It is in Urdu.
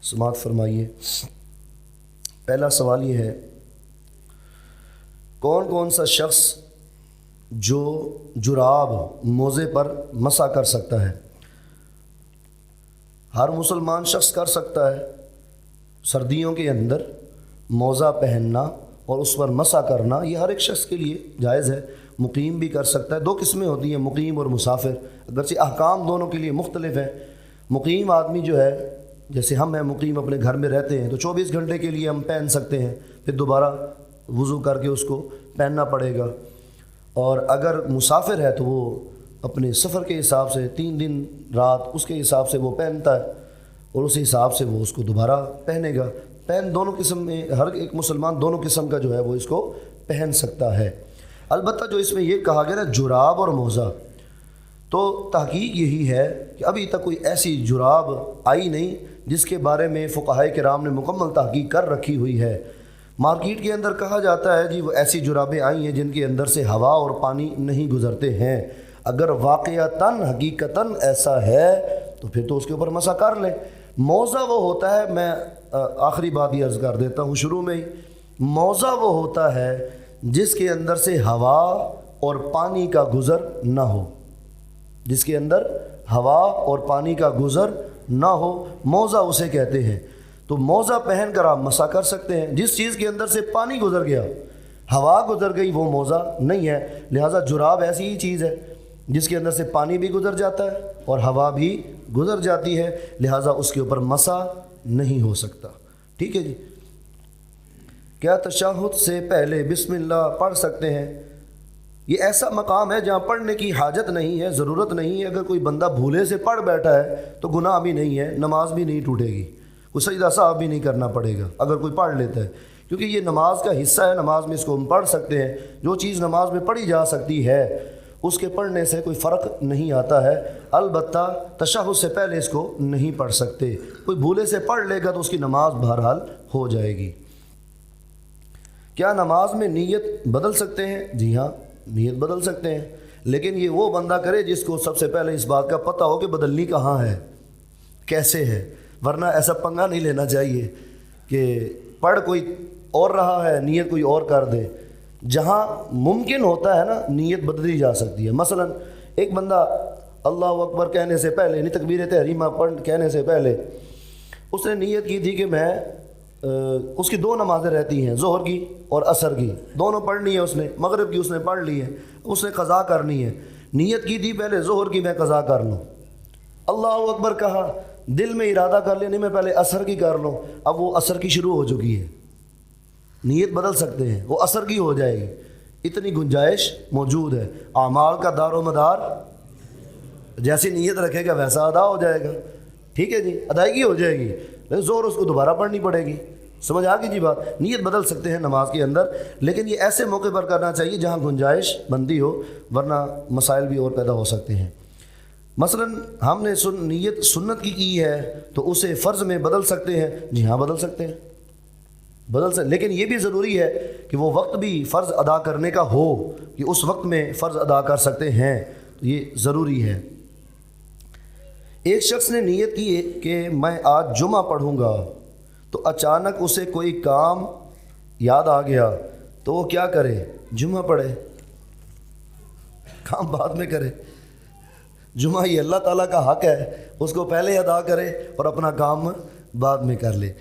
سماعت فرمائیے۔ پہلا سوال یہ ہے، کون کون سا شخص جو جراب موزے پر مسح کر سکتا ہے؟ ہر مسلمان شخص کر سکتا ہے۔ سردیوں کے اندر موزہ پہننا اور اس پر مسح کرنا یہ ہر ایک شخص کے لیے جائز ہے۔ مقیم بھی کر سکتا ہے۔ دو قسمیں ہوتی ہیں، مقیم اور مسافر، اگرچہ احکام دونوں کے لیے مختلف ہیں۔ مقیم آدمی جو ہے، جیسے ہم ہیں مقیم، اپنے گھر میں رہتے ہیں تو 24 گھنٹے کے لیے ہم پہن سکتے ہیں، پھر دوبارہ وضو کر کے اس کو پہننا پڑے گا۔ اور اگر مسافر ہے تو وہ اپنے سفر کے حساب سے 3 دن رات اس کے حساب سے وہ پہنتا ہے اور اس حساب سے وہ اس کو دوبارہ پہنے گا۔ پہن دونوں قسم میں، ہر ایک مسلمان دونوں قسم کا جو ہے وہ اس کو پہن سکتا ہے۔ البتہ جو اس میں یہ کہا گیا نا جراب اور موزہ، تو تحقیق یہی ہے کہ ابھی تک کوئی ایسی جراب آئی نہیں جس کے بارے میں فقہائے کرام نے مکمل تحقیق کر رکھی ہوئی ہے۔ مارکیٹ کے اندر کہا جاتا ہے جی وہ ایسی جرابیں آئی ہیں جن کے اندر سے ہوا اور پانی نہیں گزرتے ہیں۔ اگر واقعتاً حقیقتاً ایسا ہے تو پھر تو اس کے اوپر مسح کر لیں۔ موزہ وہ ہوتا ہے، میں آخری بات یہ عرض کر دیتا ہوں شروع میں ہی، موزہ وہ ہوتا ہے جس کے اندر سے ہوا اور پانی کا گزر نہ ہو، جس کے اندر ہوا اور پانی کا گزر نہ ہو، موزہ اسے کہتے ہیں۔ تو موزہ پہن کر آپ مسح کر سکتے ہیں۔ جس چیز کے اندر سے پانی گزر گیا، ہوا گزر گئی، وہ موزہ نہیں ہے۔ لہٰذا جراب ایسی ہی چیز ہے جس کے اندر سے پانی بھی گزر جاتا ہے اور ہوا بھی گزر جاتی ہے، لہٰذا اس کے اوپر مسح نہیں ہو سکتا۔ ٹھیک ہے جی۔ کیا تشہد سے پہلے بسم اللہ پڑھ سکتے ہیں؟ یہ ایسا مقام ہے جہاں پڑھنے کی حاجت نہیں ہے، ضرورت نہیں ہے۔ اگر کوئی بندہ بھولے سے پڑھ بیٹھا ہے تو گناہ بھی نہیں ہے، نماز بھی نہیں ٹوٹے گی، کوئی سجدہ صاحب بھی نہیں کرنا پڑے گا اگر کوئی پڑھ لیتا ہے، کیونکہ یہ نماز کا حصہ ہے۔ نماز میں اس کو ہم پڑھ سکتے ہیں۔ جو چیز نماز میں پڑھی جا سکتی ہے اس کے پڑھنے سے کوئی فرق نہیں آتا ہے۔ البتہ تشہد سے پہلے اس کو نہیں پڑھ سکتے۔ کوئی بھولے سے پڑھ لے گا تو اس کی نماز بہرحال ہو جائے گی۔ کیا نماز میں نیت بدل سکتے ہیں؟ جی ہاں، نیت بدل سکتے ہیں، لیکن یہ وہ بندہ کرے جس کو سب سے پہلے اس بات کا پتہ ہو کہ بدلنی کہاں ہے، کیسے ہے، ورنہ ایسا پنگا نہیں لینا چاہیے کہ پڑھ کوئی اور رہا ہے نیت کوئی اور کر دے۔ جہاں ممکن ہوتا ہے نا نیت بدلی جا سکتی ہے۔ مثلا ایک بندہ اللہ اکبر کہنے سے پہلے، یعنی تکبیر تحریمہ کہنے سے پہلے اس نے نیت کی تھی کہ میں اس کی 2 نمازیں رہتی ہیں، ظہر کی اور عصر کی، دونوں پڑھنی ہے اس نے، مغرب کی اس نے پڑھ لی ہے، اس نے قضا کرنی ہے۔ نیت کی تھی پہلے ظہر کی میں قضا کر لوں، اللہ اکبر کہا، دل میں ارادہ کر لیا نہیں میں پہلے عصر کی کر لوں، اب وہ عصر کی شروع ہو چکی ہے، نیت بدل سکتے ہیں، وہ عصر کی ہو جائے گی۔ اتنی گنجائش موجود ہے۔ اعمال کا دار و مدار جیسی نیت رکھے گا ویسا ادا ہو جائے گا۔ ٹھیک ہے جی، ادائیگی ہو جائے گی، لیکن زور اس کو دوبارہ پڑھنی پڑے گی۔ سمجھ آ گئی جی بات؟ نیت بدل سکتے ہیں نماز کے اندر، لیکن یہ ایسے موقع پر کرنا چاہیے جہاں گنجائش بندی ہو، ورنہ مسائل بھی اور پیدا ہو سکتے ہیں۔ مثلا ہم نے نیت سنت کی ہے تو اسے فرض میں بدل سکتے ہیں؟ جی ہاں بدل سکتے ہیں، لیکن یہ بھی ضروری ہے کہ وہ وقت بھی فرض ادا کرنے کا ہو کہ اس وقت میں فرض ادا کر سکتے ہیں، یہ ضروری ہے۔ ایک شخص نے نیت کی کہ میں آج جمعہ پڑھوں گا، تو اچانک اسے کوئی کام یاد آ گیا تو وہ کیا کرے؟ جمعہ پڑھے، کام بعد میں کرے۔ جمعہ یہ اللہ تعالیٰ کا حق ہے، اس کو پہلے ادا کرے اور اپنا کام بعد میں کر لے۔